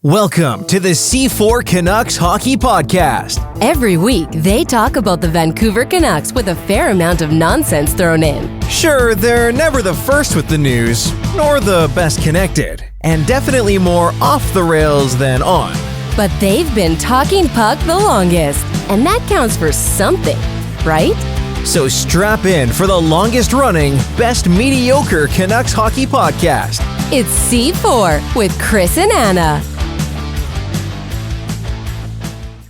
Welcome to the C4 Canucks Hockey Podcast. Every week, they talk about the Vancouver Canucks with a fair amount of nonsense thrown in. Sure, they're never the first with the news, nor the best connected, and definitely more off the rails than on. But they've been talking puck the longest, and that counts for something, right? So strap in for the longest running, best mediocre Canucks hockey podcast. It's C4 with Chris and Anna.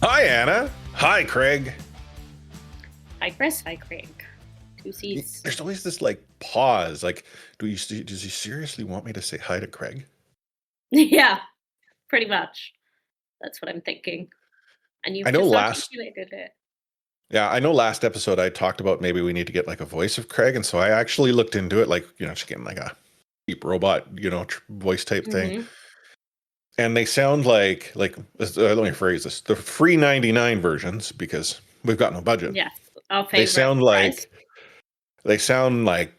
Hi, Anna. Hi, Craig. Hi, Chris. Hi, Craig. Two C's. There's always this pause. Does he seriously want me to say hi to Craig? Yeah, pretty much. That's what I'm thinking. And you've just articulated it. Yeah, I know last episode I talked about maybe we need to get a voice of Craig, and so I actually looked into it, just getting a cheap robot, voice type thing. And they sound like let me phrase this: the free 99 versions, because we've got no budget. Yes, our favorite. They sound like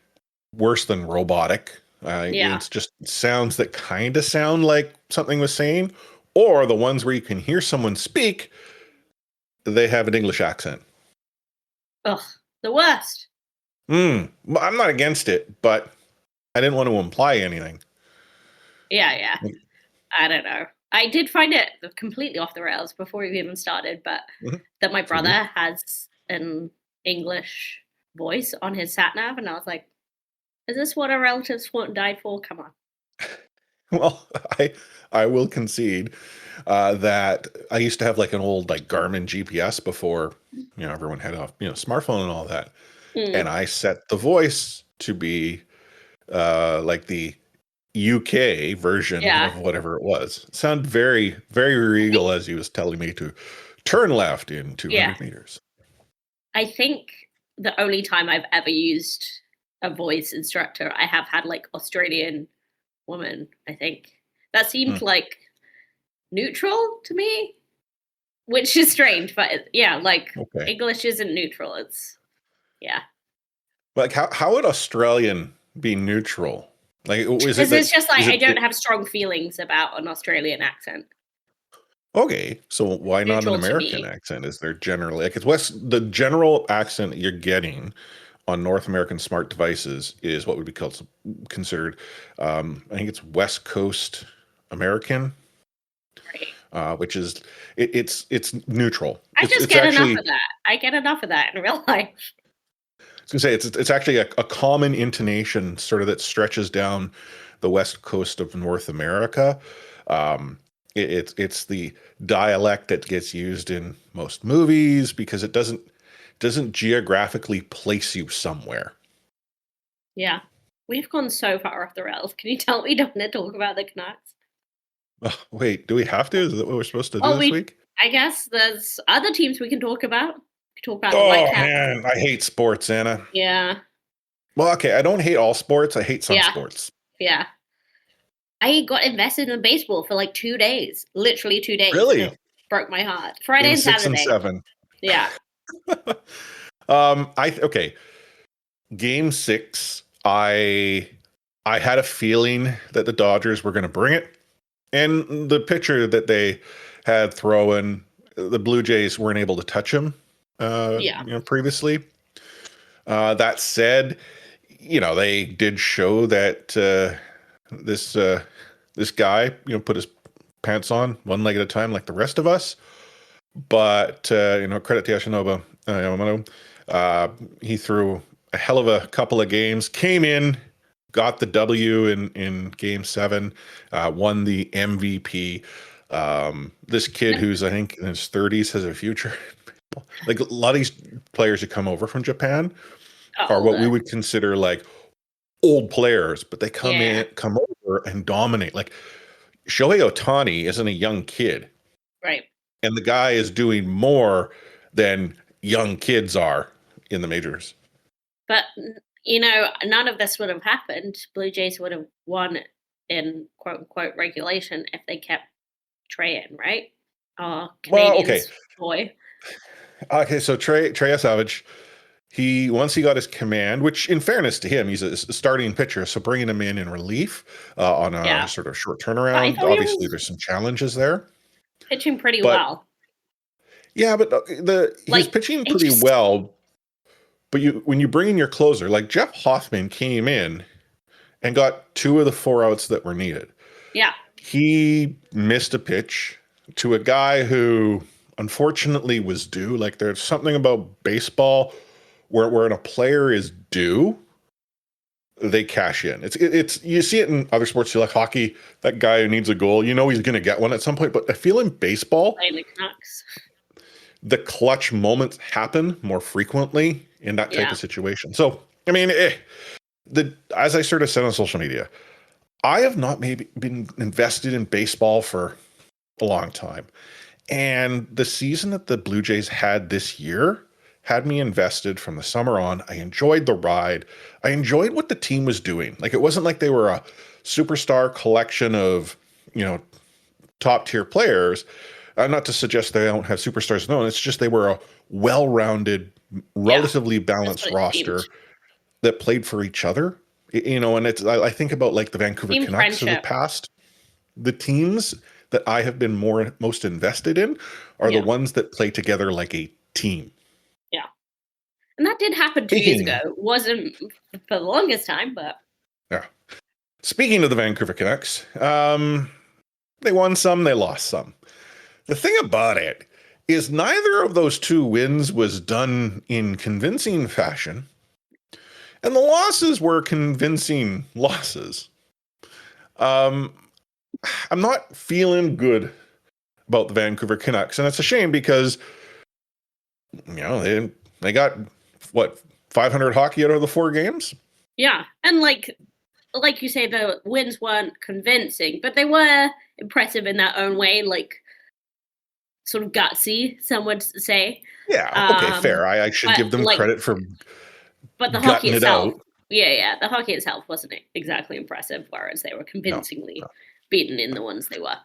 worse than robotic. Yeah, It's just sounds that kind of sound like something was saying, or the ones where you can hear someone speak, they have an English accent. Ugh, the worst. I'm not against it, but I didn't want to imply anything. Yeah. I don't know. I did find it completely off the rails before we even started, but that my brother has an English voice on his sat nav, and I was like, is this what our relatives fought and died for? Come on. Well, I will concede that I used to have an old Garmin GPS before everyone had a smartphone and all that, and I set the voice to be the UK version of whatever it was. It sounded very, very regal as he was telling me to turn left in 200 meters. I think the only time I've ever used a voice instructor, I have had Australian woman, I think. That seemed neutral to me, which is strange, but okay. English isn't neutral. It's, how would Australian be neutral? I don't have strong feelings about an Australian accent. Okay, so why not an American accent? Is there generally the general accent you're getting on North American smart devices is what would be considered I think it's West Coast American, right? Which is it's neutral. I get enough of that. I get enough of that in real life. I was going to say it's actually a common intonation sort of that stretches down the west coast of North America. It's the dialect that gets used in most movies because it doesn't geographically place you somewhere. Yeah, we've gone so far off the rails. Can you tell me don't want to talk about the Canucks? Oh, wait, do we have to? Is that what we're supposed to do this week? I guess there's other teams we can talk about. Oh man, I hate sports, Anna. Yeah. Well, okay, I don't hate all sports. I hate some sports. Yeah. I got invested in baseball for 2 days. Literally 2 days. Really? It broke my heart. Friday and Saturday. 6 and 7. Yeah. Game 6, I had a feeling that the Dodgers were going to bring it, and the pitcher that they had throwing, the Blue Jays weren't able to touch him. Previously. That said, they did show that this guy, put his pants on one leg at a time like the rest of us. But credit to Yoshinobu Yamamoto. He threw a hell of a couple of games, came in, got the W in Game 7, won the MVP. This kid who's I think in his 30s has a future. A lot of these players who come over from Japan are what we would consider old players, but they come over and dominate. Shohei Ohtani isn't a young kid, right? And the guy is doing more than young kids are in the majors. But none of this would have happened. Blue Jays would have won in quote unquote regulation if they kept Trey in, right? Canadians boy. Okay, so Trey Savage, Once he got his command, which in fairness to him, he's a starting pitcher, so bringing him in relief on a sort of short But I turnaround, thought he obviously was there's some challenges there. pitching pretty But well. yeah, but he was Like, pitching it pretty just well. But when you bring in your closer, like Jeff Hoffman came in and got 2 of the 4 outs that were needed. yeah. He missed a pitch to a guy who unfortunately was due. Like there's something about baseball where when a player is due, they cash in. It's you see it in other sports. You like hockey, that guy who needs a goal, you know he's going to get one at some point. But I feel in baseball, Playing the Canucks. the clutch moments happen more frequently in that type of situation. So, I mean, as I sort of said on social media, I have not maybe been invested in baseball for a long time. And the season that the Blue Jays had this year had me invested from the summer on. I enjoyed the ride. I enjoyed what the team was doing. Like, it wasn't like they were a superstar collection of, top tier players. Not to suggest they don't have superstars. No, it's just they were a well-rounded, relatively balanced roster that played for each other. And I think about like the Vancouver Team Canucks of the friendship. past. The teams that I have been most invested in are the ones that play together like a team. Yeah. And that did happen 2 years ago. It wasn't for the longest time, but yeah. Speaking of the Vancouver Canucks, they won some, they lost some. The thing about it is neither of those 2 wins was done in convincing fashion, and the losses were convincing losses. I'm not feeling good about the Vancouver Canucks, and it's a shame because they got 500 hockey out of the 4 games. Yeah, and like you say, the wins weren't convincing, but they were impressive in their own way, like sort of gutsy, some would say. Yeah, okay, fair. I should give them credit for but the hockey itself, the hockey itself wasn't exactly impressive, whereas they were convincingly beaten in the ones they were.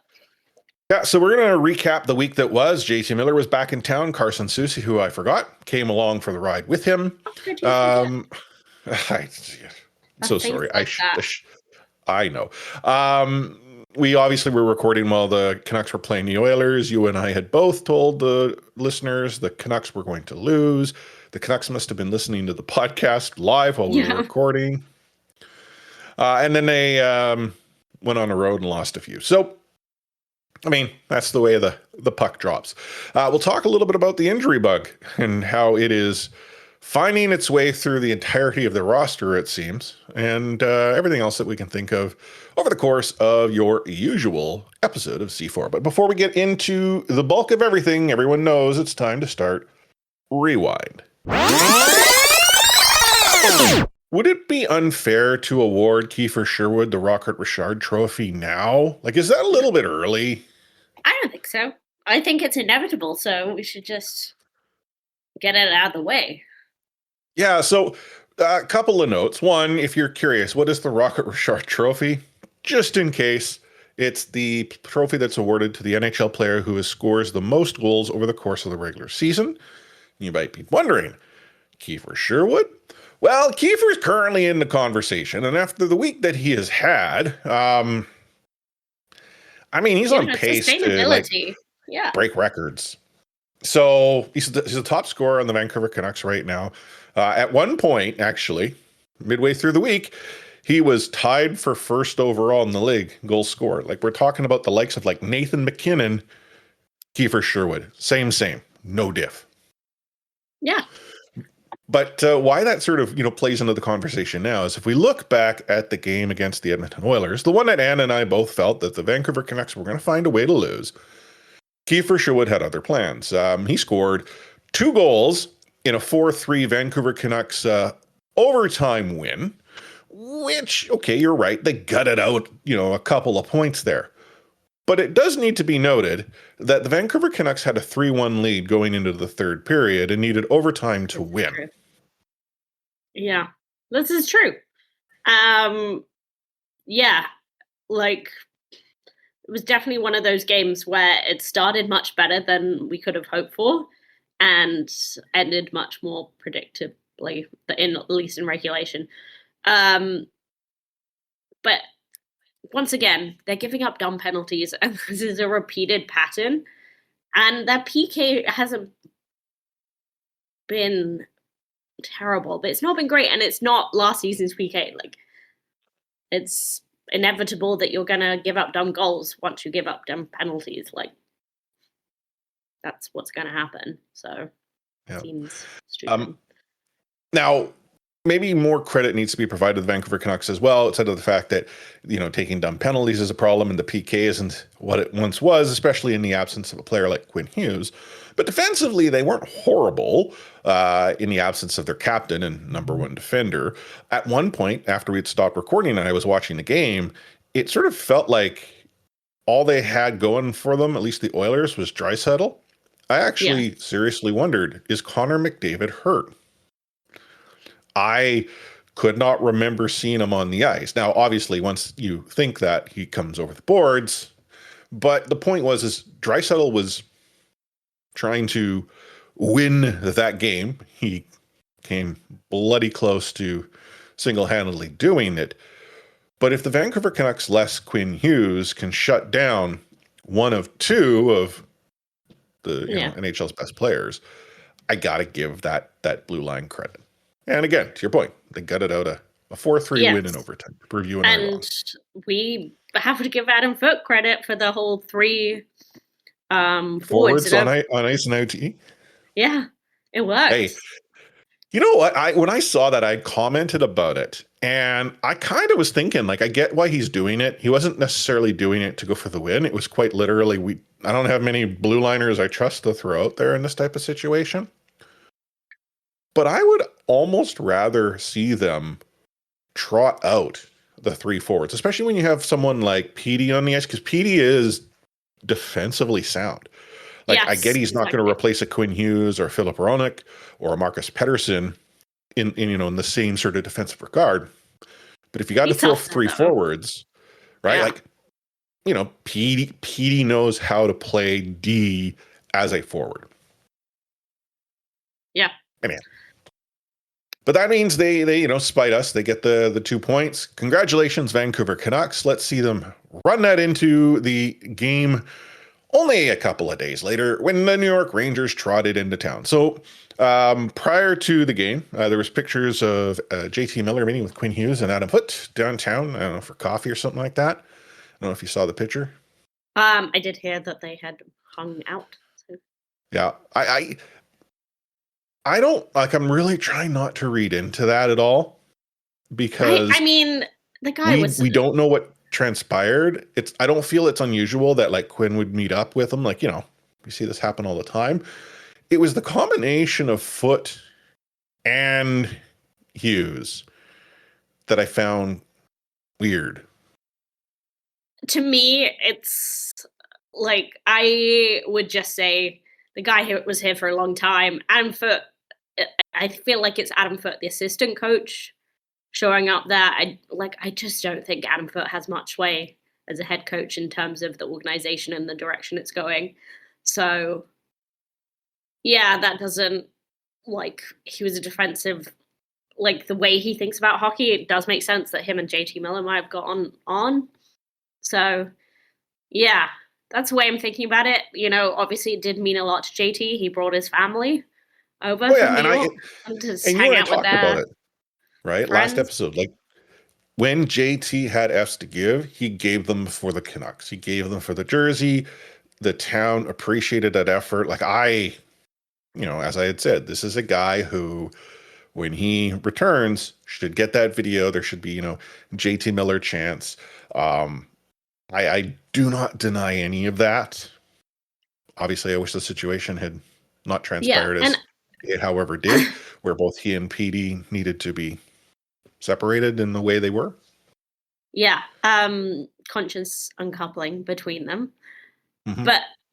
Yeah, so we're going to recap the week that was. JT Miller was back in town. Carson Soucy, who I forgot, came along for the ride with him. I'm so sorry. I know. We obviously were recording while the Canucks were playing the Oilers. You and I had both told the listeners the Canucks were going to lose. The Canucks must have been listening to the podcast live while we were recording. And then they went on the road and lost a few. So, I mean, that's the way the puck drops. We'll talk a little bit about the injury bug and how it is finding its way through the entirety of the roster, it seems, and everything else that we can think of over the course of your usual episode of C4. But before we get into the bulk of everything, everyone knows it's time to start Rewind. Would it be unfair to award Kiefer Sherwood the Rocket Richard Trophy now? Like, is that a little bit early? I don't think so. I think it's inevitable, so we should just get it out of the way. Yeah, so a couple of notes. One, if you're curious, what is the Rocket Richard Trophy? Just in case, it's the trophy that's awarded to the NHL player who scores the most goals over the course of the regular season. You might be wondering, Kiefer Sherwood? Well, Kiefer's currently in the conversation, and after the week that he has had, he's on pace to break records. So he's a top scorer on the Vancouver Canucks right now. At one point, actually, midway through the week, he was tied for first overall in the league goal scorer. Like, we're talking about the likes of like Nathan McKinnon, Kiefer Sherwood. Same, no diff. Yeah. But why that sort of, plays into the conversation now is if we look back at the game against the Edmonton Oilers, the one that Ann and I both felt that the Vancouver Canucks were going to find a way to lose, Kiefer Sherwood had other plans. He scored 2 goals in a 4-3 Vancouver Canucks overtime win, which, okay, you're right, they gutted out, a couple of points there. But it does need to be noted that the Vancouver Canucks had a 3-1 lead going into the third period and needed overtime to win. True. Yeah, this is true. It was definitely one of those games where it started much better than we could have hoped for and ended much more predictably. like at least in regulation. But once again, they're giving up dumb penalties, and this is a repeated pattern. And that PK hasn't been terrible, but it's not been great, and it's not last season's PK. Like, it's inevitable that you're gonna give up dumb goals once you give up dumb penalties. Like, that's what's gonna happen. So, Yeah. seems stupid. Now, maybe more credit needs to be provided to the Vancouver Canucks as well, outside of the fact that, taking dumb penalties is a problem and the PK isn't what it once was, especially in the absence of a player like Quinn Hughes. But defensively, they weren't horrible in the absence of their captain and number one defender. At one point, after we'd stopped recording and I was watching the game, it sort of felt like all they had going for them, at least the Oilers, was Draisaitl. I actually seriously wondered, is Connor McDavid hurt? I could not remember seeing him on the ice. Now, obviously, once you think that, he comes over the boards. But the point is Draisaitl was trying to win that game. He came bloody close to single-handedly doing it. But if the Vancouver Canucks, less Quinn Hughes, can shut down one of two of the NHL's best players, I got to give that blue line credit. And again, to your point, they gutted out a 4-3 win in overtime. Prove you and I wrong. We have to give Adam Foote credit for the whole three forwards on ice and OT. Yeah, it worked. Hey, you know what? When I saw that, I commented about it. And I kind of was thinking, like, I get why he's doing it. He wasn't necessarily doing it to go for the win. It was quite literally, I don't have many blue liners I trust to throw out there in this type of situation. But I would almost rather see them trot out the three forwards, especially when you have someone like Petey on the ice, because Petey is defensively sound. Like, I get he's not going to replace a Quinn Hughes or Philip Hronek or a Marcus Pettersson in the same sort of defensive regard. But if you got to throw three forwards, right? Yeah. Like, Petey knows how to play D as a forward. Yeah. I mean, but that means they spite us. They get the 2 points. Congratulations, Vancouver Canucks. Let's see them run that into the game only a couple of days later when the New York Rangers trotted into town. So prior to the game, there was pictures of JT Miller meeting with Quinn Hughes and Adam Foote downtown, I don't know, for coffee or something like that. I don't know if you saw the picture. I did hear that they had hung out. So. Yeah, I don't, like, I'm really trying not to read into that at all because I mean, the guy we don't know what transpired. I don't feel it's unusual that, like, Quinn would meet up with him. Like, we see this happen all the time. It was the combination of Foote and Hughes that I found weird. To me, it's like, I would just say the guy who was here for a long time. Adam Foote, I feel like it's Adam Foote, the assistant coach, showing up there. I just don't think Adam Foote has much sway as a head coach in terms of the organization and the direction it's going. So, yeah, that doesn't, like, he was a defensive, like, the way he thinks about hockey, it does make sense that him and JT Miller might have gotten on. So, yeah, that's the way I'm thinking about it. Obviously it did mean a lot to JT. He brought his family over from New York to hang out with about it, right? friends. Last episode, like, when JT had F's to give, he gave them for the Canucks. He gave them for the jersey. The town appreciated that effort. Like, as I had said, this is a guy who, when he returns, should get that video. There should be, JT Miller chants. I do not deny any of that. Obviously, I wish the situation had not transpired as it, however, did, where both he and PD needed to be separated in the way they were. Yeah, conscious uncoupling between them. Mm-hmm.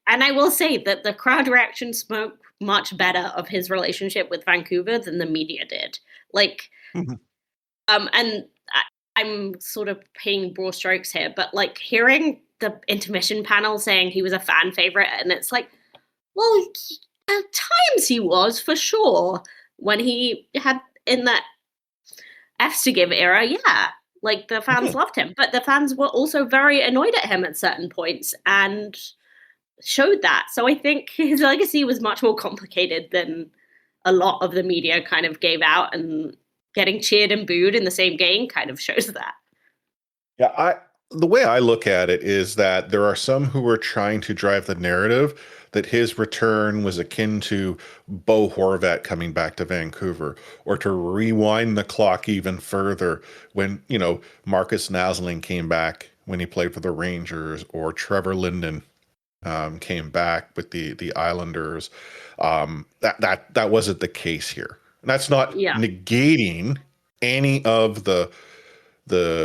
And I will say that the crowd reaction spoke much better of his relationship with Vancouver than the media did. Like, and I'm sort of paying broad strokes here, but, like, hearing the intermission panel saying he was a fan favorite, and it's like, well, at times he was, for sure, when he had in that F's to give era, yeah, like the fans loved him, but the fans were also very annoyed at him at certain points and showed that. So I think his legacy was much more complicated than a lot of the media kind of gave out, and getting cheered and booed in the same game kind of shows that. Yeah, the way I look at it is that there are some who are trying to drive the narrative that his return was akin to Bo Horvat coming back to Vancouver, or to rewind the clock even further when, Marcus Naslund came back when he played for the Rangers, or Trevor Linden came back with the Islanders. That wasn't the case here. And that's not negating any of the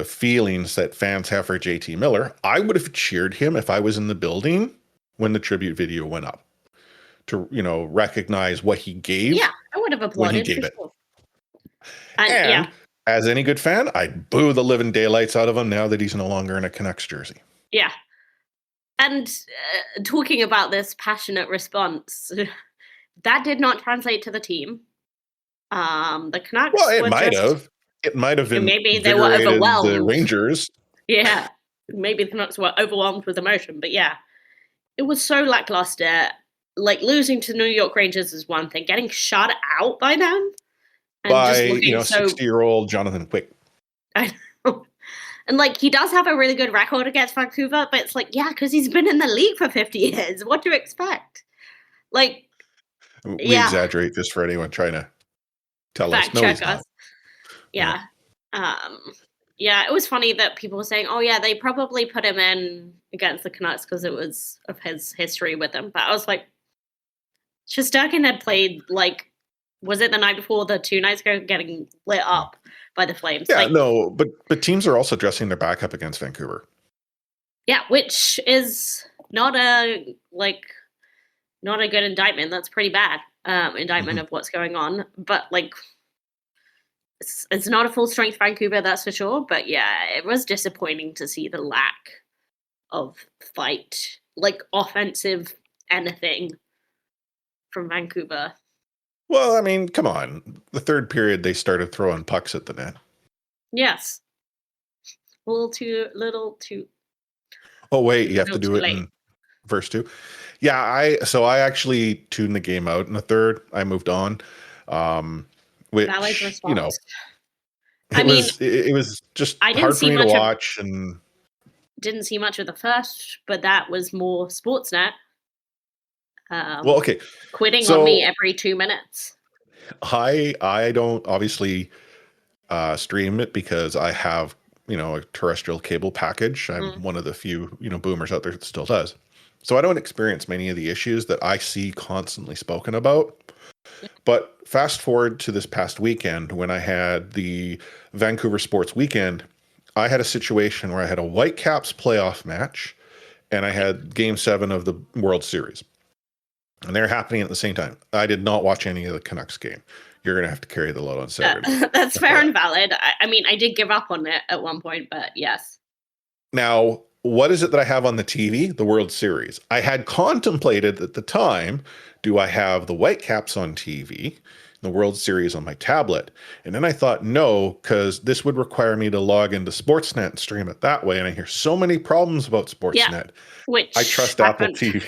feelings that fans have for JT Miller. I would have cheered him if I was in the building when the tribute video went up, to recognize what he gave. Yeah, I would have applauded for sure. And as any good fan, I'd boo the living daylights out of him now that he's no longer in a Canucks jersey. Yeah. And talking about this passionate response, that did not translate to the team. The Canucks. Well, it might have. It might have been. Maybe they were overwhelmed. The Rangers. Yeah, maybe the Canucks were overwhelmed with emotion, but yeah, it was so lackluster. Like, losing to New York Rangers is one thing; getting shut out by them, and by 60-year-old Jonathan Quick. I know. And like, he does have a really good record against Vancouver, but it's like, yeah, because he's been in the league for 50 years. What do you expect? Like, we exaggerate just for anyone trying to tell us. No, he's not. Yeah. Yeah, it was funny that people were saying, oh, yeah, they probably put him in against the Canucks because it was of his history with them. But I was like, Shesterkin had played, like, was it the night before, the 2 nights ago, getting lit up by the Flames? Yeah, no, but teams are also dressing their backup against Vancouver. Yeah, which is not a good indictment. That's pretty bad indictment of what's going on. But like, it's not a full strength Vancouver, that's for sure. But yeah, it was disappointing to see the lack of fight, like offensive anything from Vancouver. Well, I mean, come on. The third period, they started throwing pucks at the net. Yes. A little too. Oh, wait, you have to do it in verse 2. Yeah, I actually tuned the game out in the third. I moved on. Which, valid response. It was just hard for me to watch. And didn't see much of the first, but that was more Sportsnet. Well, okay. Quitting on me every 2 minutes. I don't obviously stream it because I have, a terrestrial cable package. I'm one of the few, boomers out there that still does. So I don't experience many of the issues that I see constantly spoken about. But fast forward to this past weekend when I had the Vancouver Sports Weekend, I had a situation where I had a Whitecaps playoff match and I had Game 7 of the World Series. And they're happening at the same time. I did not watch any of the Canucks game. You're going to have to carry the load on Saturday. That's fair and valid. I mean, I did give up on it at one point, but yes. Now, what is it that I have on the TV? The World Series. I had contemplated at the time, do I have the Whitecaps on TV, the World Series on my tablet? And then I thought, no, because this would require me to log into Sportsnet and stream it that way. And I hear so many problems about Sportsnet. Which I trust Apple TV.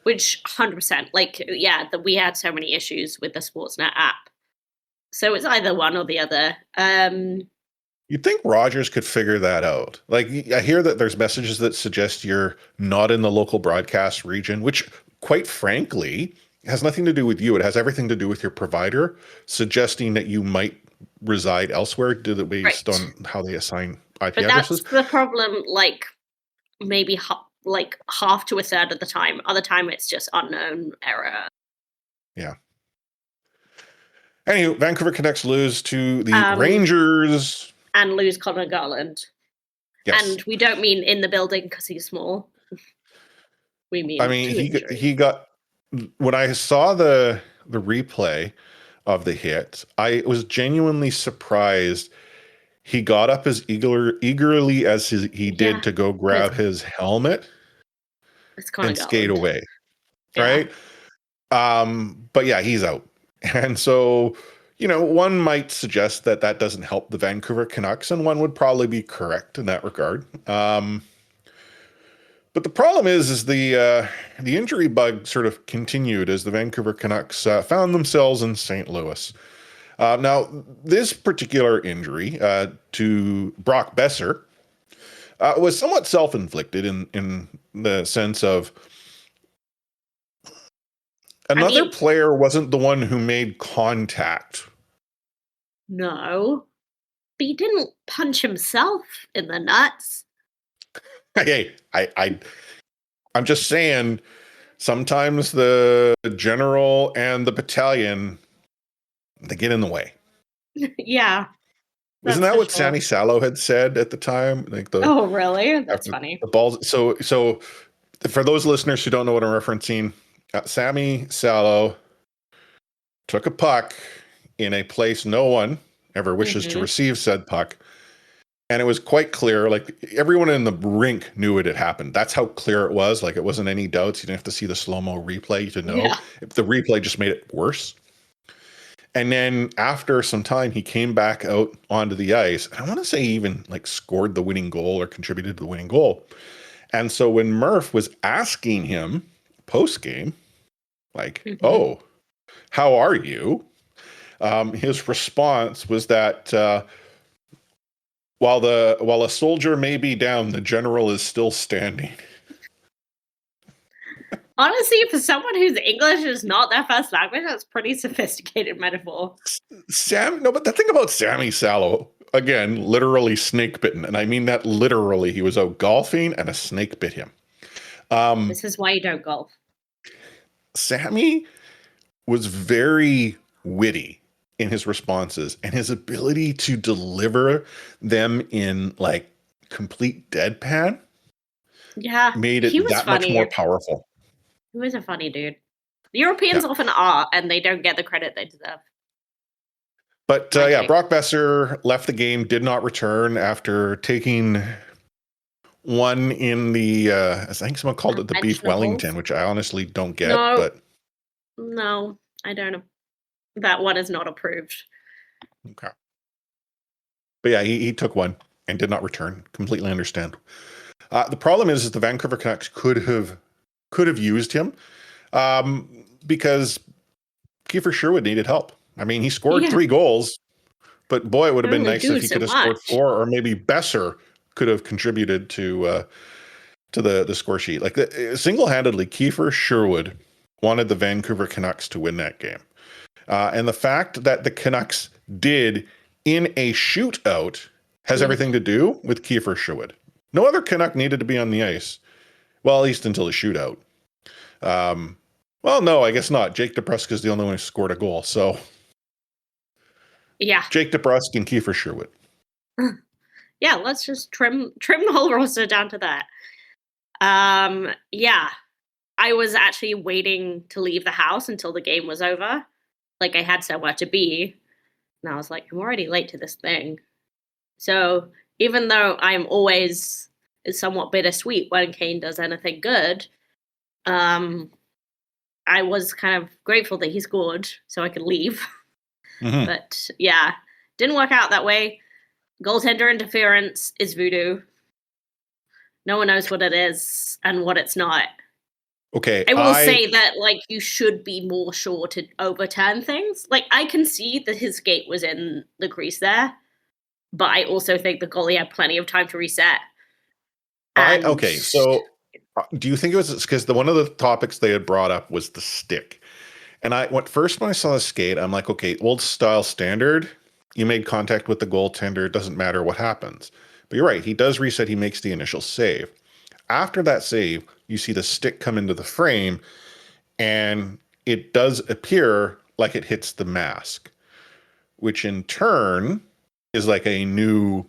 Which 100%, we had so many issues with the Sportsnet app. So it's either one or the other. You'd think Rogers could figure that out. Like, I hear that there's messages that suggest you're not in the local broadcast region, which, quite frankly, has nothing to do with you. It has everything to do with your provider, suggesting that you might reside elsewhere based on how they assign IP addresses. That's the problem, maybe half to a third of the time. Other time, it's just unknown error. Yeah. Anyway, Vancouver Canucks lose to the Rangers. And lose Connor Garland. Yes. And we don't mean in the building because he's small. We mean, he got, when I saw the replay of the hit, I was genuinely surprised he got up as eagerly as he did to go grab his helmet and skate away. Right? But yeah, he's out. And so one might suggest that that doesn't help the Vancouver Canucks, and one would probably be correct in that regard. But the problem is the injury bug sort of continued as the Vancouver Canucks found themselves in St. Louis. Now, this particular injury to Brock Besser was somewhat self-inflicted in the sense of another player wasn't the one who made contact. No, but he didn't punch himself in the nuts. Hey, I'm just saying, sometimes the general and the battalion, they get in the way. Yeah. Isn't that what Sammy Salo had said at the time? Oh, really? That's funny. The balls. So for those listeners who don't know what I'm referencing, Sammy Salo took a puck in a place no one ever wishes to receive said puck. And it was quite clear, like everyone in the rink knew it had happened. That's how clear it was. Like it wasn't any doubts. You didn't have to see the slow-mo replay to know. Yeah. If the replay just made it worse. And then after some time, he came back out onto the ice. I want to say he even like scored the winning goal or contributed to the winning goal. And so when Murph was asking him post-game, like, oh, how are you? His response was that while a soldier may be down, the general is still standing. Honestly, for someone whose English is not their first language, that's pretty sophisticated metaphor. But the thing about Sammy Salo, again, literally snake bitten, and I mean that literally. He was out golfing and a snake bit him. This is why you don't golf. Sammy was very witty in his responses, and his ability to deliver them in like complete deadpan made it that much more powerful. He was a funny dude. The Europeans often are, and they don't get the credit they deserve. But Brock Besser left the game, did not return after taking one in the, I think someone called it the Beef Wellington, which I honestly don't get. No, I don't. That one is not approved. Okay. But yeah, he took one and did not return. Completely understand. The problem is the Vancouver Canucks could have used him because Kiefer Sherwood needed help. I mean, he scored 3 goals, but boy, it would have been nice if he could have scored 4, or maybe Besser could have contributed to the score sheet. Like single-handedly, Kiefer Sherwood wanted the Vancouver Canucks to win that game. And the fact that the Canucks did in a shootout has everything to do with Kiefer Sherwood. No other Canuck needed to be on the ice. Well, at least until the shootout. Well, no, I guess not. Jake DeBrusk is the only one who scored a goal. So, yeah, Jake DeBrusk and Kiefer Sherwood. Yeah, let's just trim the whole roster down to that. Yeah, I was actually waiting to leave the house until the game was over. Like I had somewhere to be, and I was like, I'm already late to this thing. So even though I'm always somewhat bittersweet when Kane does anything good, I was kind of grateful that he scored so I could leave. But yeah, didn't work out that way. Goaltender interference is voodoo. No one knows what it is and what it's not. Okay. I will say that, like, you should be more sure to overturn things. Like, I can see that his skate was in the crease there, but I also think the goalie had plenty of time to reset. Okay, so do you think it was because one of the topics they had brought up was the stick? And when I saw the skate, I'm like, okay, old style standard, you made contact with the goaltender, it doesn't matter what happens. But you're right, he does reset, he makes the initial save. After that save, you see the stick come into the frame, and it does appear like it hits the mask, which in turn is like a new,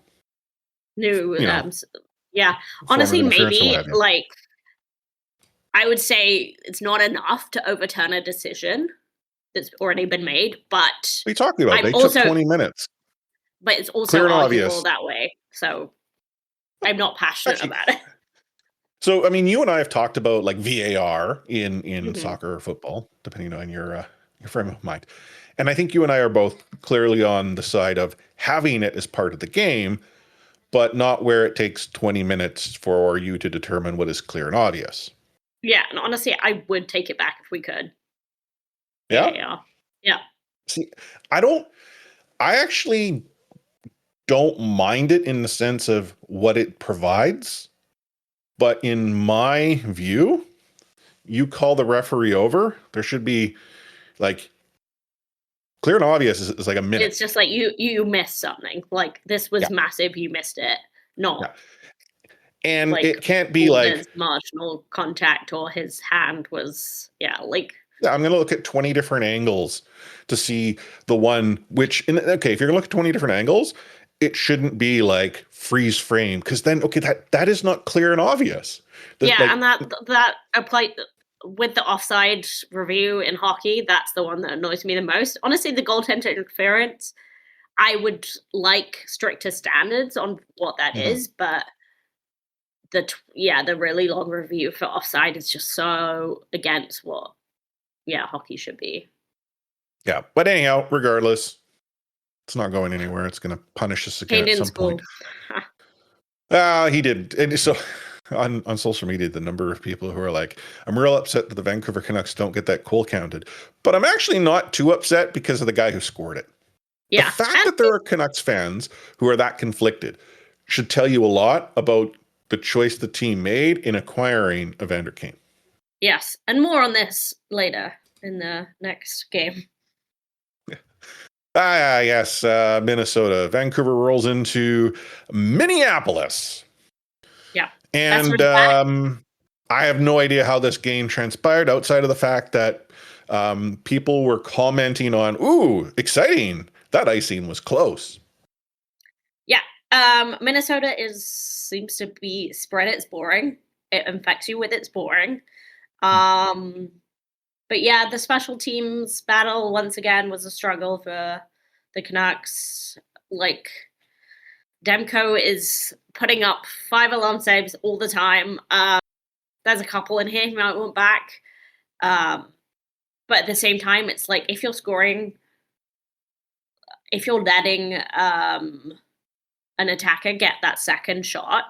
yeah. Honestly, maybe like I would say it's not enough to overturn a decision that's already been made, but what are you talking about? They took 20 minutes. But it's also arguable that way. So I'm not passionate about it. So, I mean, you and I have talked about like VAR in soccer or football, depending on your your frame of mind. And I think you and I are both clearly on the side of having it as part of the game, but not where it takes 20 minutes for you to determine what is clear and obvious. Yeah, and honestly, I would take it back if we could. Yeah? Yeah. See, I actually don't mind it in the sense of what it provides, but in my view, you call the referee over, there should be like clear and obvious is like a minute. It's just like you missed something. Like this was massive, you missed it. Not Yeah. And like it can't be all like, this marginal contact or his hand was like yeah, I'm going to look at 20 different angles to see the one which, okay, if you're going to look at 20 different angles, it shouldn't be like freeze frame because then, okay, that is not clear and obvious. and that applied with the offside review in hockey. That's the one that annoys me the most. Honestly, the goaltender interference, I would like stricter standards on what that is, but the really long review for offside is just so against what hockey should be. Yeah, but anyhow, regardless, it's not going anywhere. It's going to punish us again at some point. He did. And so on social media, the number of people who are like, I'm real upset that the Vancouver Canucks don't get that goal counted, but I'm actually not too upset because of the guy who scored it. Yeah. The fact that there are Canucks fans who are that conflicted should tell you a lot about the choice the team made in acquiring Evander Kane. Yes, and more on this later in the next game. Yes, Minnesota. Vancouver rolls into Minneapolis. Yeah. And I have no idea how this game transpired outside of the fact that people were commenting on, ooh, exciting. That icing was close. Yeah. Minnesota seems to be spread. It's boring. It infects you with its boring. But yeah, the special teams battle once again was a struggle for the Canucks. Like Demko is putting up 5 alarm saves all the time. There's a couple in here he might want back. But at the same time, it's like if you're letting an attacker get that second shot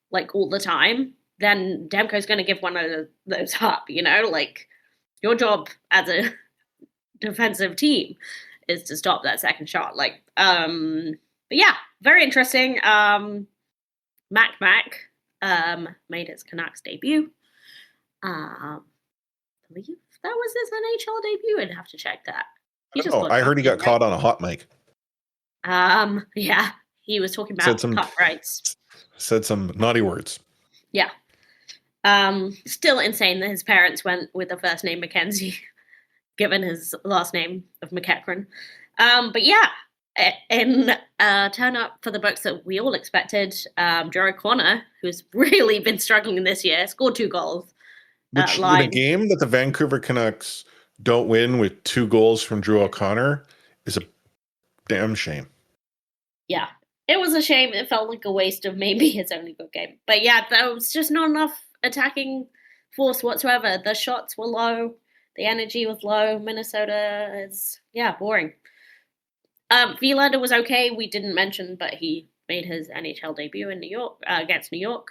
like all the time, then Demko's going to give one of those up, like your job as a defensive team is to stop that second shot. But yeah, very interesting. Mac made his Canucks debut. I believe that was his NHL debut. I'd have to check that. I heard he got caught on a hot mic. Yeah, he was talking about cut rights. Said some naughty words. Yeah. Still insane that his parents went with the first name Mackenzie, given his last name of McEachran. But yeah, in turn up for the Bucks that we all expected, Jared Corner, who's really been struggling this year, scored 2 goals. Which in a game that the Vancouver Canucks don't win with 2 goals from Drew O'Connor is a damn shame. Yeah, it was a shame. It felt like a waste of maybe his only good game. But yeah, there was just not enough attacking force whatsoever. The shots were low. The energy was low. Minnesota is, boring. Vilander was okay. We didn't mention, but he made his NHL debut in New York against New York.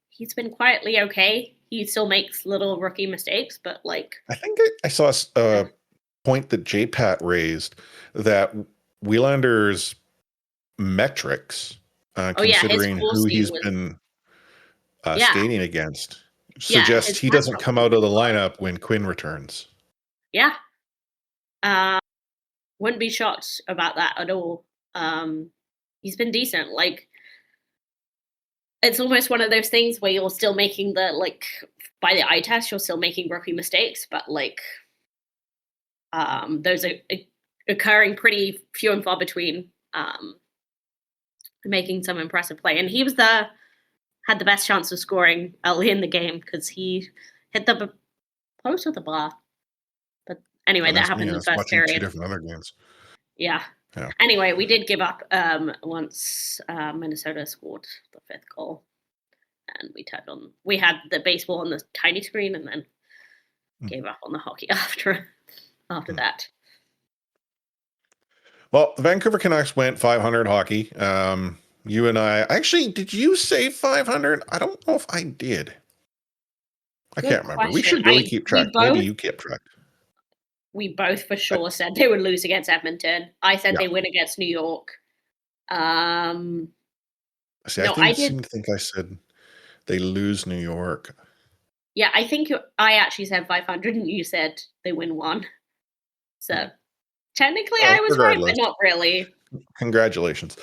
He's been quietly okay. He still makes little rookie mistakes, but I think I saw a point that JPAT raised that Wielander's metrics, considering who he's been skating against, suggests he doesn't come out of the lineup when Quinn returns. Yeah. Wouldn't be shocked about that at all. He's been decent. It's almost one of those things where you're still making by the eye test, you're still making rookie mistakes, but those are occurring pretty few and far between, making some impressive play. And he had the best chance of scoring early in the game because he hit the post or the bar. But anyway, that happened in the first period. 2 different other games. Yeah. Anyway, we did give up once Minnesota scored the 5th goal, and we had the baseball on the tiny screen, and then gave up on the hockey after after that. Well, the Vancouver Canucks went 500 hockey. You and I actually, did you say 500? I don't know if I did. I Good can't remember. We question. should really keep track. Maybe you kept track. We both for sure said they would lose against Edmonton. I said they win against New York. See, No, I seem to think I said they lose New York. Yeah, I think I actually said 500 and you said they win one. So technically I was right, but not really. Congratulations.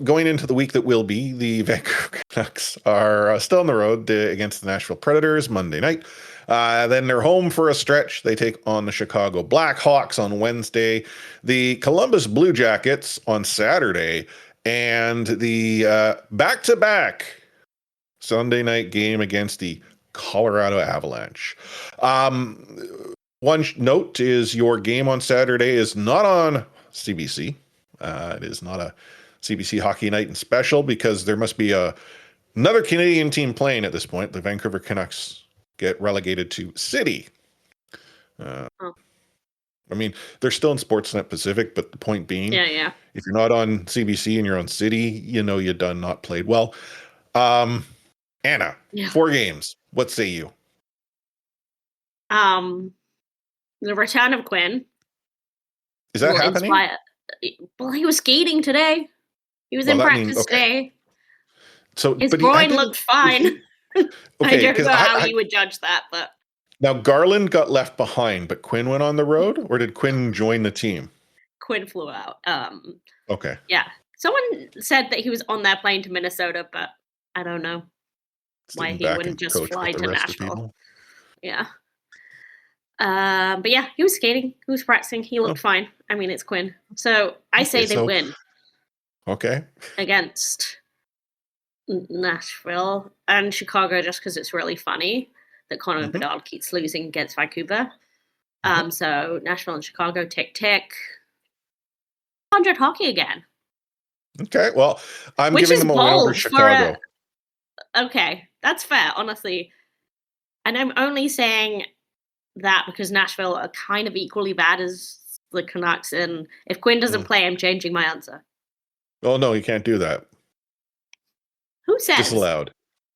Going into the week that will be, the Vancouver Canucks are still on the road against the Nashville Predators Monday night. Then they're home for a stretch. They take on the Chicago Blackhawks on Wednesday, the Columbus Blue Jackets on Saturday, and the back-to-back Sunday night game against the Colorado Avalanche. One note is your game on Saturday is not on CBC. It is not a CBC Hockey Night and Special because there must be another Canadian team playing at this point. The Vancouver Canucks get relegated to City. I mean, they're still in Sportsnet Pacific, but the point being, if you're not on CBC and you're on City, you know you done not played well. Anna, 4 games. What say you? The return of Quinn. Is that happening? Well, he was skating today. He was in practice today. So, his groin looked fine. I don't know how you would judge that, but now Garland got left behind, but Quinn went on the road, or did Quinn join the team? Quinn flew out. Okay. Yeah. Someone said that he was on that plane to Minnesota, but I don't know why he wouldn't just fly to Nashville. Yeah. But yeah, he was skating. He was practicing. He looked fine. I mean, it's Quinn. So I say they win. Okay. Against Nashville and Chicago, just because it's really funny that Connor Bedard keeps losing against Vancouver. So Nashville and Chicago, tick. 100 hockey again. Okay, well, I'm giving them a win over Chicago. Okay, that's fair, honestly. And I'm only saying that because Nashville are kind of equally bad as the Canucks, and if Quinn doesn't play, I'm changing my answer. Oh, no, you can't do that. Who says? Disallowed.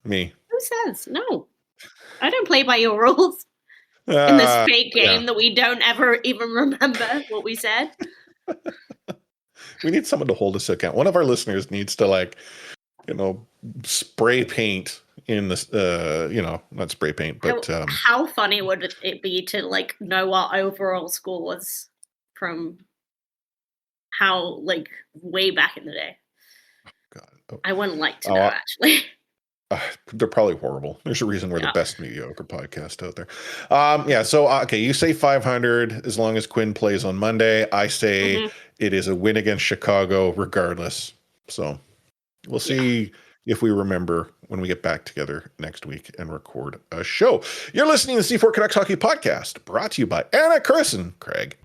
Me. Who says? No. I don't play by your rules in this fake game that we don't ever even remember what we said. We need someone to hold us to account. One of our listeners needs to, spray paint in this, not spray paint, but... how funny would it be to, know our overall scores from how, way back in the day? God. Oh. I wouldn't like to know, actually. They're probably horrible. There's a reason we're the best mediocre podcast out there. Okay, you say 500 as long as Quinn plays on Monday. I say it is a win against Chicago regardless. So we'll see if we remember when we get back together next week and record a show. You're listening to the C4 Canucks Hockey Podcast, brought to you by Anna, Chris, and Craig.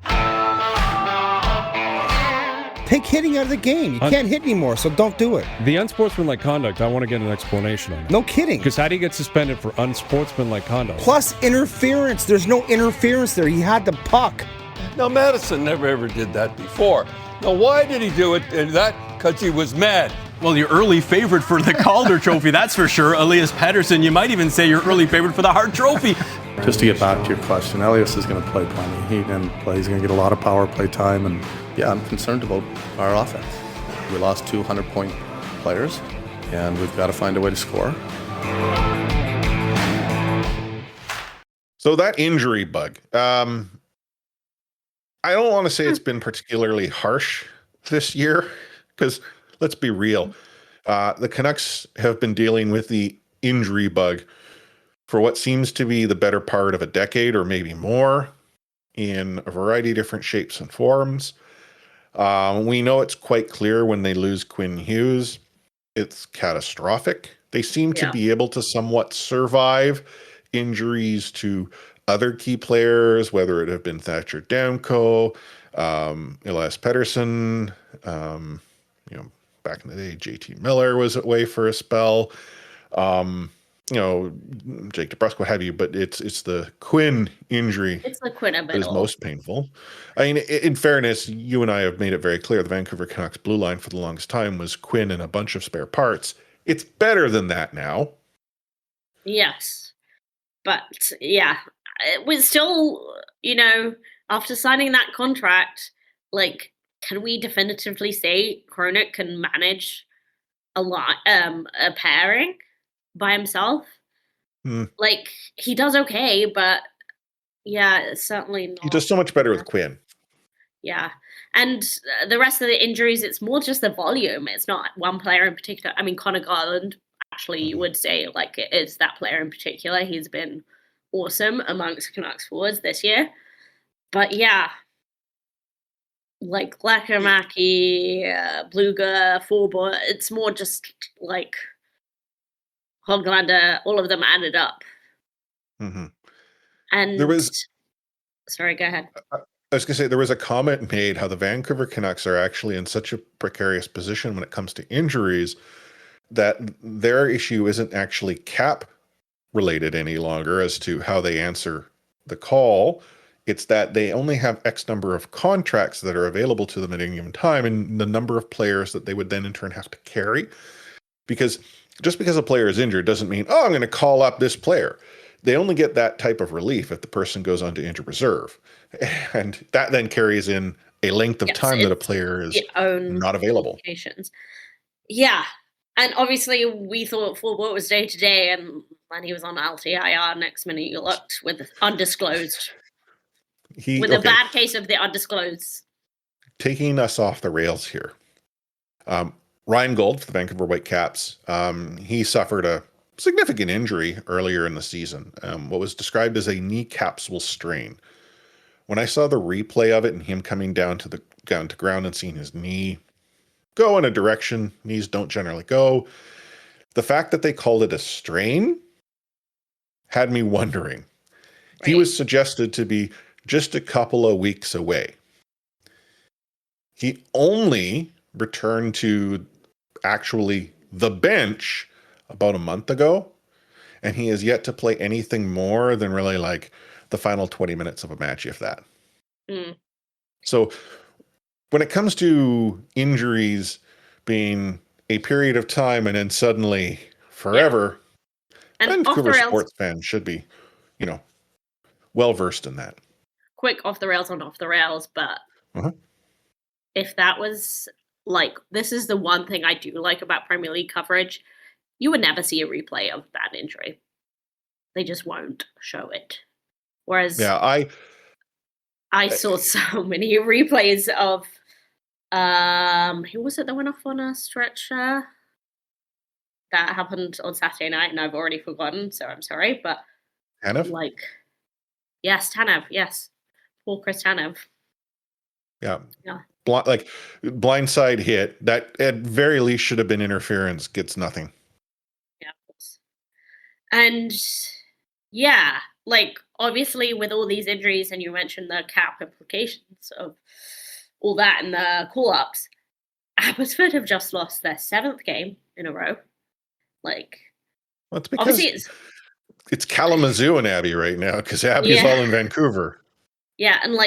Take hitting out of the game. You can't hit anymore, so don't do it. The unsportsmanlike conduct, I want to get an explanation on it. No kidding. Because how do you get suspended for unsportsmanlike conduct? Plus interference. There's no interference there. He had the puck. Now, Madison never ever did that before. Now, why did he do it? And that because he was mad. Well, your early favorite for the Calder Trophy, that's for sure. Elias Pettersson, you might even say your early favorite for the Hart Trophy. Just to get back to your question, Elias is going to play plenty. He didn't play. He's going to get a lot of power play time. And yeah, I'm concerned about our offense. We lost 200-point players, and we've got to find a way to score. So that injury bug, I don't want to say it's been particularly harsh this year, because let's be real. The Canucks have been dealing with the injury bug for what seems to be the better part of a decade or maybe more in a variety of different shapes and forms. We know it's quite clear when they lose Quinn Hughes, it's catastrophic. They seem to be able to somewhat survive injuries to other key players, whether it have been Thatcher Demko, Elias Pettersson, back in the day, JT Miller was away for a spell. Jake DeBrusk, what have you, but it's the Quinn injury It's the Quinn a that bit is off. most painful. I mean, in fairness, you and I have made it very clear the Vancouver Canucks blue line for the longest time was Quinn and a bunch of spare parts. It's better than that now. Yes. But yeah, it was still, after signing that contract, like, can we definitively say Chronic can manage a pairing by himself? Like, he does okay, but yeah, it's certainly not. He does so much better with Quinn. Yeah. And the rest of the injuries, it's more just the volume. It's not one player in particular. I mean, Connor Garland, actually, you would say, like, it is that player in particular. He's been awesome amongst Canucks forwards this year. But yeah, like Lekkerimäki, Bluger, Forbort, it's more just like Hoglander, all of them added up. Mm-hmm. And there was, sorry, go ahead. I was going to say, there was a comment made how the Vancouver Canucks are actually in such a precarious position when it comes to injuries that their issue isn't actually cap related any longer as to how they answer the call. It's that they only have X number of contracts that are available to them at any given time and the number of players that they would then in turn have to carry. Because just because a player is injured doesn't mean, oh, I'm going to call up this player. They only get that type of relief if the person goes on to injured reserve. And that then carries in a length of time that a player is not available. Yeah. And obviously we thought Forbort was day to day, and when he was on LTIR, next minute you looked with undisclosed. A bad case of the undisclosed. Taking us off the rails here. Ryan Gold for the Vancouver Whitecaps, he suffered a significant injury earlier in the season, what was described as a knee capsule strain. When I saw the replay of it and him coming down to ground and seeing his knee go in a direction knees don't generally go, the fact that they called it a strain had me wondering. Right. He was suggested to be just a couple of weeks away. He only returned to actually the bench about a month ago, and he has yet to play anything more than really like the final 20 minutes of a match, if that. So when it comes to injuries being a period of time and then suddenly forever, and Vancouver sports fans should be, well versed in that. Quick off the rails on off the rails, but if that was like, this is the one thing I do like about Premier League coverage, you would never see a replay of that injury. They just won't show it. Whereas I saw so many replays of who was it that went off on a stretcher? That happened on Saturday night, and I've already forgotten, so I'm sorry. But Tanev? Yes, Tanev, yes. Poor Chris Tanev. Yeah. Blindside hit that at very least should have been interference, gets nothing. Yeah, of course. And obviously with all these injuries, and you mentioned the cap implications of all that and the call-ups, Abbotsford have just lost their 7th game in a row. It's because it's Kalamazoo and Abby right now, because Abby's all in Vancouver. Yeah, and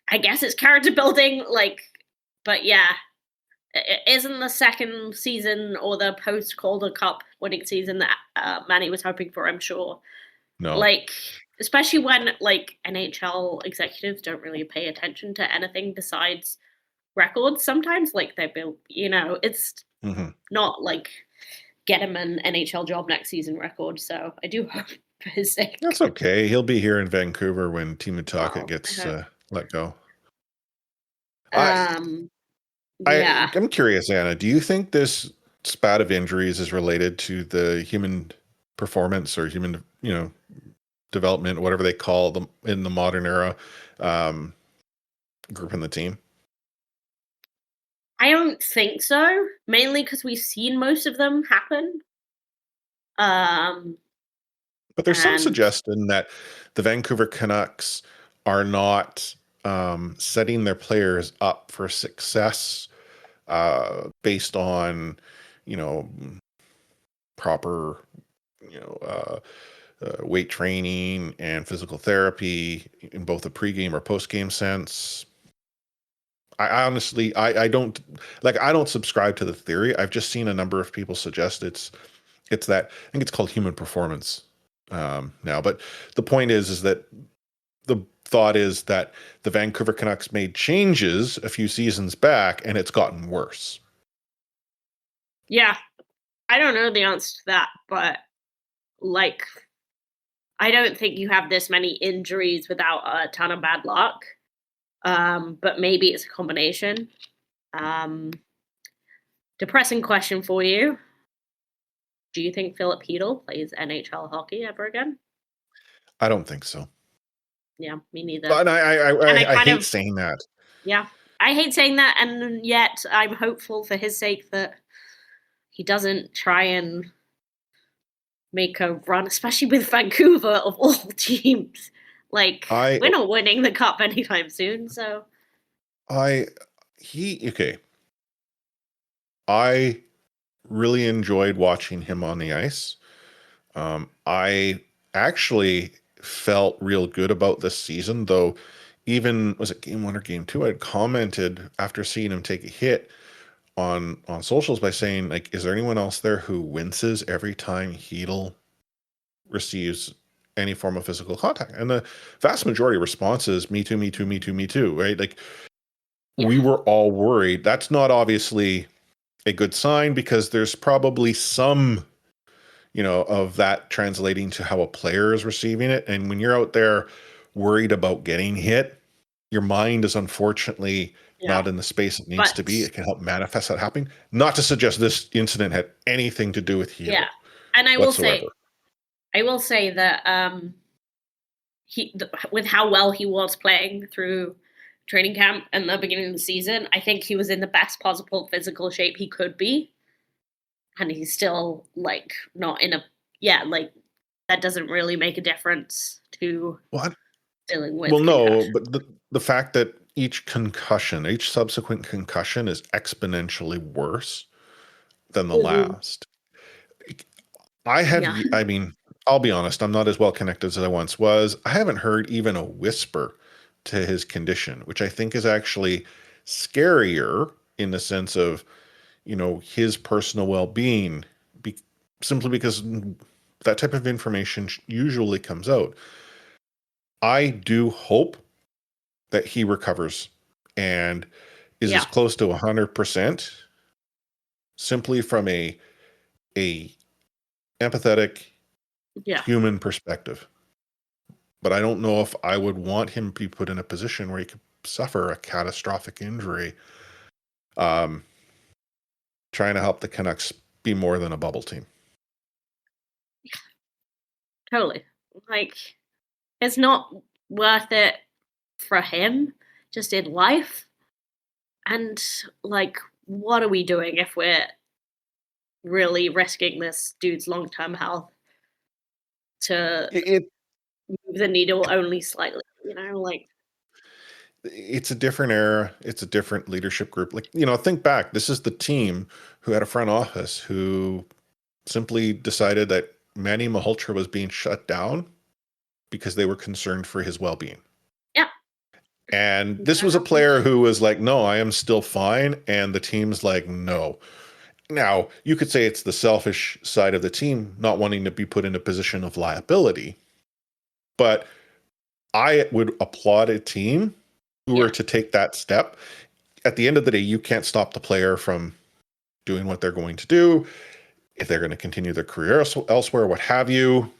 I guess it's character building, but yeah, it isn't the second season or the post-Calder Cup winning season that Manny was hoping for, I'm sure. No. Especially when, NHL executives don't really pay attention to anything besides records sometimes. They build, it's not get him an NHL job next season record. So I do hope for his sake. That's okay. He'll be here in Vancouver when Teemu Tuukka gets let go. I'm curious, Anna, do you think this spat of injuries is related to the human performance or human, development, whatever they call them in the modern era, group in the team? I don't think so, mainly because we've seen most of them happen. But there's some suggestion that the Vancouver Canucks are not setting their players up for success based on, proper weight training and physical therapy in both a pregame or postgame sense. I honestly, I don't I don't subscribe to the theory. I've just seen a number of people suggest it's that, I think it's called human performance now. But the point is that the thought is that the Vancouver Canucks made changes a few seasons back and it's gotten worse. Yeah. I don't know the answer to that, but I don't think you have this many injuries without a ton of bad luck. But maybe it's a combination. Depressing question for you. Do you think Philip Hedl plays NHL hockey ever again? I don't think so. Yeah, me neither. And I kind hate of saying that. Yeah, I hate saying that, and yet I'm hopeful for his sake that he doesn't try and make a run, especially with Vancouver of all teams. We're not winning the cup anytime soon, so. I really enjoyed watching him on the ice. I actually felt real good about this season, though. Even, was it game 1 or game 2? I'd commented after seeing him take a hit on socials by saying, is there anyone else there who winces every time Hedl receives any form of physical contact? And the vast majority of responses, me too, me too, me too, me too, right? We were all worried. That's not obviously a good sign, because there's probably some, of that translating to how a player is receiving it. And when you're out there worried about getting hit, your mind is unfortunately not in the space it needs to be. It can help manifest that happening. Not to suggest this incident had anything to do with Hedl. Yeah, and I whatsoever. will say that with how well he was playing through training camp and the beginning of the season, I think he was in the best possible physical shape he could be. And he's still not in that doesn't really make a difference to dealing with. Well, no, but the fact that each subsequent concussion is exponentially worse than the last. I mean, I'll be honest, I'm not as well connected as I once was. I haven't heard even a whisper to his condition, which I think is actually scarier in the sense of, his personal well-being, simply because that type of information usually comes out. I do hope that he recovers and is as close to 100%, simply from a empathetic human perspective. But I don't know if I would want him to be put in a position where he could suffer a catastrophic injury, trying to help the Canucks be more than a bubble team. Totally. It's not worth it for him just in life. And what are we doing if we're really risking this dude's long-term health to move the needle only slightly, It's a different era. It's a different leadership group. Think back. This is the team who had a front office who simply decided that Manny Malhotra was being shut down because they were concerned for his well-being. Yeah. And this was a player who was like, no, I am still fine. And the team's like, no. Now, you could say it's the selfish side of the team not wanting to be put in a position of liability. But I would applaud a team who were to take that step. At the end of the day, you can't stop the player from doing what they're going to do. If they're going to continue their career elsewhere, what have you.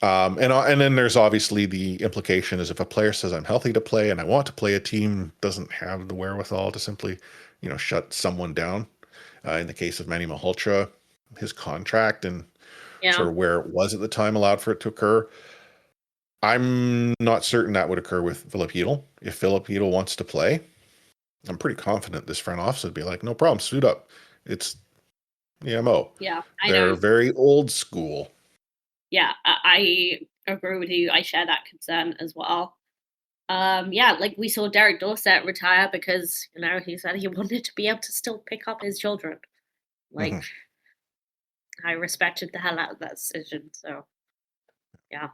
And then there's obviously the implication is if a player says I'm healthy to play and I want to play, a team doesn't have the wherewithal to simply, shut someone down. In the case of Manny Malhotra, his contract and sort of where it was at the time allowed for it to occur. I'm not certain that would occur with Philip Hedl. If Philip Hedl wants to play, I'm pretty confident this front office would be like, no problem, suit up. It's the MO. Yeah, They're very old school. Yeah, I agree with you. I share that concern as well. We saw Derek Dorsett retire because, he said he wanted to be able to still pick up his children. I respected the hell out of that decision. So, yeah.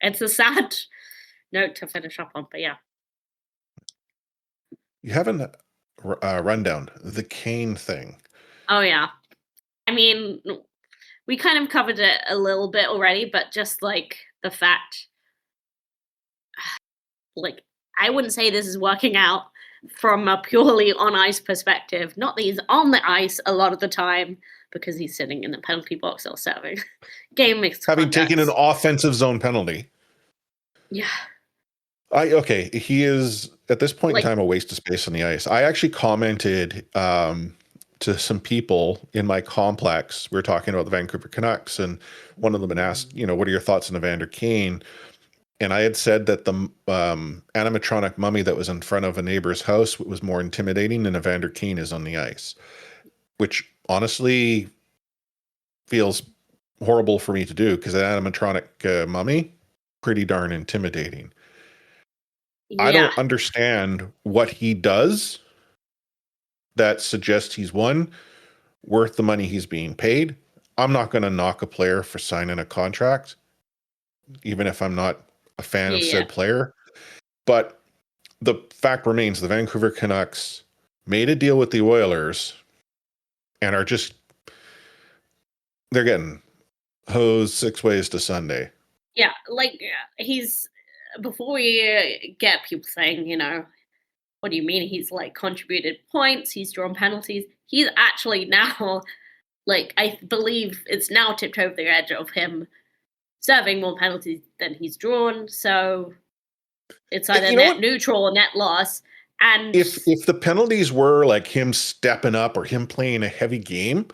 It's a sad note to finish up on, but yeah. You haven't rundown the Kane thing. Oh, yeah. I mean, we kind of covered it a little bit already, but just like the fact, like, I wouldn't say this is working out from a purely on ice perspective. Not that he's on the ice a lot of the time because he's sitting in the penalty box or serving. Game mixed. Having taken an offensive zone penalty. Yeah. He is at this point in time a waste of space on the ice. I actually commented to some people in my complex. We were talking about the Vancouver Canucks, and one of them had asked, what are your thoughts on Evander Kane? And I had said that the animatronic mummy that was in front of a neighbor's house was more intimidating than Evander Kane is on the ice, which honestly feels horrible for me to do because an animatronic mummy, pretty darn intimidating. Yeah. I don't understand what he does that suggests he's worth the money he's being paid. I'm not going to knock a player for signing a contract, even if I'm not a fan of said player. But the fact remains the Vancouver Canucks made a deal with the Oilers and they're getting hosed 6 ways to Sunday. Yeah, before we get people saying, what do you mean? He's contributed points, he's drawn penalties. He's actually now, I believe it's now tipped over the edge of him serving more penalties than he's drawn. So it's either net neutral or net loss. And if the penalties were him stepping up or him playing a heavy game,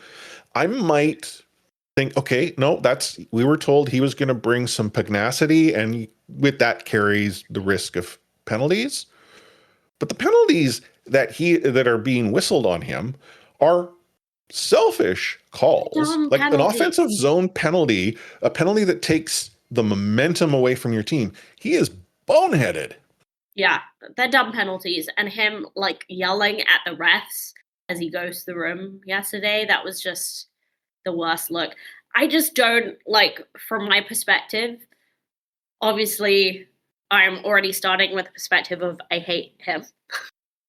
I might think, okay, no, we were told he was going to bring some pugnacity, and with that carries the risk of penalties. But the penalties that are being whistled on him are selfish calls. An offensive zone penalty, a penalty that takes the momentum away from your team. He is boneheaded. Yeah, they're dumb penalties. And him yelling at the refs as he goes to the room yesterday, that was just the worst look. I just don't from my perspective, obviously I'm already starting with the perspective of I hate him.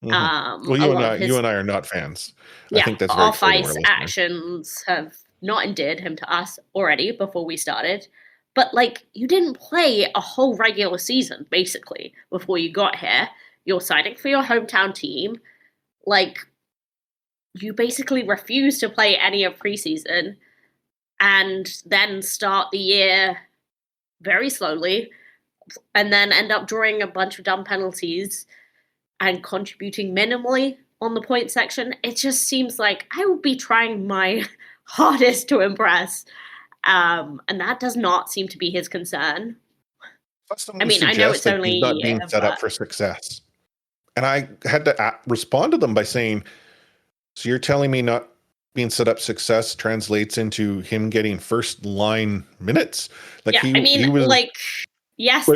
Well, you and I are not fans. Yeah, I think that's very off-ice actions have not endeared him to us already before we started. But you didn't play a whole regular season basically before you got here. You're signing for your hometown team. You basically refuse to play any of preseason and then start the year very slowly and then end up drawing a bunch of dumb penalties and contributing minimally on the point section. It just seems like I would be trying my hardest to impress. And that does not seem to be his concern. I mean, I know it's only he's not being set up for success. And I had to respond to them by saying, so you're telling me not being set up success translates into him getting first line minutes? Yes.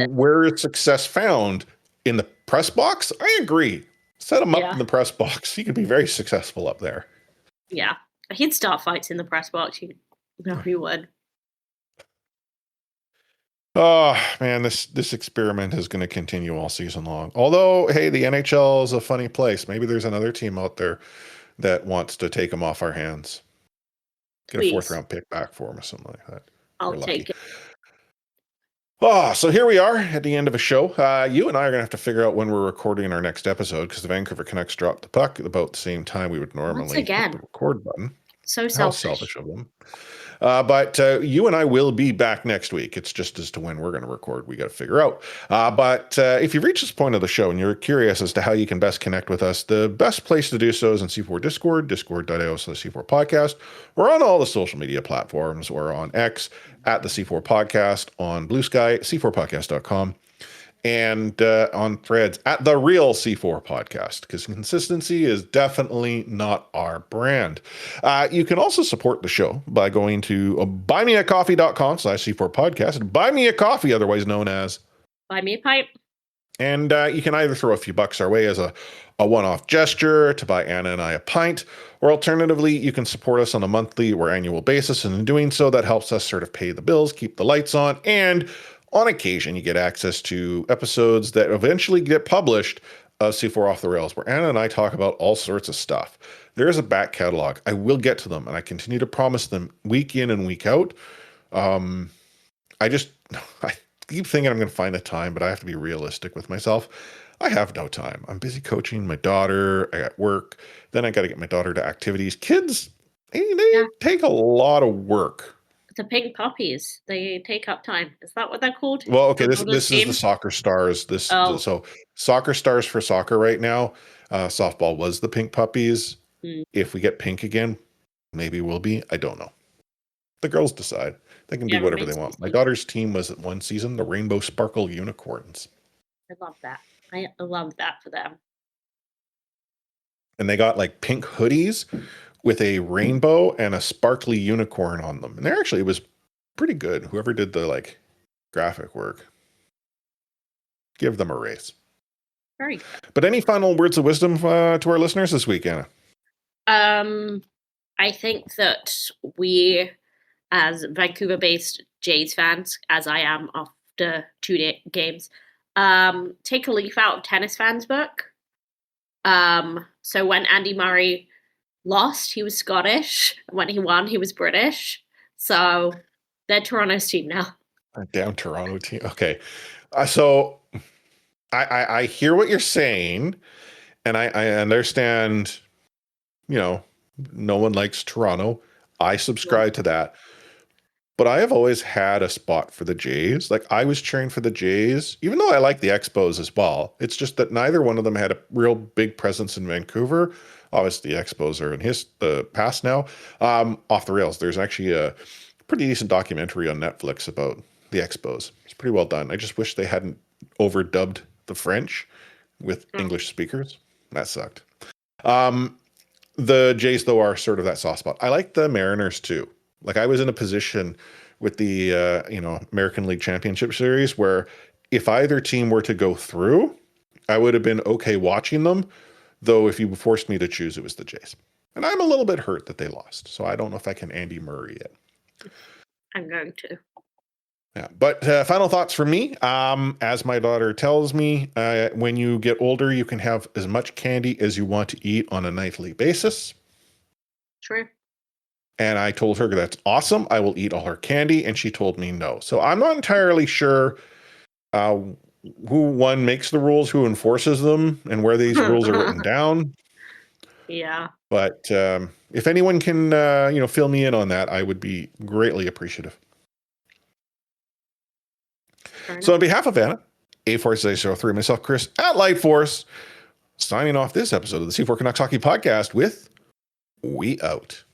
Where is success found? In the press box? I agree. Set him up in the press box. He could be very successful up there. Yeah. He'd start fights in the press box. He would. Oh, man, this experiment is going to continue all season long. Although, hey, the NHL is a funny place. Maybe there's another team out there that wants to take him off our hands. Get a 4th round pick back for him or something like that. I'll take it. Oh, so here we are at the end of a show. You and I are going to have to figure out when we're recording our next episode because the Vancouver Canucks dropped the puck at about the same time we would normally hit the record button. So selfish. How selfish of them. But you and I will be back next week. It's just as to when we're going to record, we got to figure out. But if you've reached this point of the show and you're curious as to how you can best connect with us, the best place to do so is in C4 Discord, discord.io/C4 podcast. We're on all the social media platforms. We're on X at the C4 podcast, on Blue Sky, c4podcast.com. And on Threads at the real C4 podcast, because consistency is definitely not our brand. You can also support the show by going to buymeacoffee.com/C4 podcast. Buy Me a Coffee, otherwise known as Buy Me a Pipe. And you can either throw a few bucks our way as a one-off gesture to buy Anna and I a pint, or alternatively, you can support us on a monthly or annual basis. And in doing so, that helps us sort of pay the bills, keep the lights on, and on occasion, you get access to episodes that eventually get published of C4 Off the Rails, where Anna and I talk about all sorts of stuff. There is a back catalog. I will get to them, and I continue to promise them week in and week out. I keep thinking I'm going to find the time, but I have to be realistic with myself. I have no time. I'm busy coaching my daughter. I got work. Then I got to get my daughter to activities. Kids, they take a lot of work. The pink puppies, they take up time. Is that what they're called? Well, okay, this is the Soccer Stars. So Soccer Stars for soccer right now. Softball was the pink puppies. If we get pink again, maybe we'll be. I don't know. The girls decide. They can be whatever they want. My daughter's team was at one season the Rainbow Sparkle Unicorns. I love that. I love that for them. And they got like pink hoodies with a rainbow and a sparkly unicorn on them. And it was pretty good. Whoever did the like graphic work, give them a raise. Very good. But any final words of wisdom to our listeners this week, Anna? I think that we, as Vancouver-based Jays fans, as I am after 2 games, take a leaf out of tennis fans' book. So when Andy Murray lost, he was Scottish. When he won, he was British. So they're Toronto's team now. Damn Toronto team. Okay. So I hear what you're saying, and I understand, no one likes Toronto. I subscribe to that. But I have always had a spot for the Jays. Like, I was cheering for the Jays, even though I like the Expos as well. It's just that neither one of them had a real big presence in Vancouver. Obviously, the Expos are in the past now. Off the Rails, there's actually a pretty decent documentary on Netflix about the Expos. It's pretty well done. I just wish they hadn't overdubbed the French with English speakers. That sucked. The Jays, though, are sort of that soft spot. I like the Mariners, too. Like, I was in a position with the, American League Championship Series where if either team were to go through, I would have been okay watching them. Though if you forced me to choose, it was the Jays. And I'm a little bit hurt that they lost. So I don't know if I can Andy Murray it. I'm going to. Yeah. But final thoughts from me. As my daughter tells me, when you get older, you can have as much candy as you want to eat on a nightly basis. True. And I told her that's awesome. I will eat all her candy. And she told me no. So I'm not entirely sure who one makes the rules, who enforces them, and where these rules are written down. Yeah. But if anyone can, fill me in on that, I would be greatly appreciative. So on behalf of Anna, A40603, myself, Chris, at Lightforce, signing off this episode of the C4 Canucks Hockey Podcast with We Out.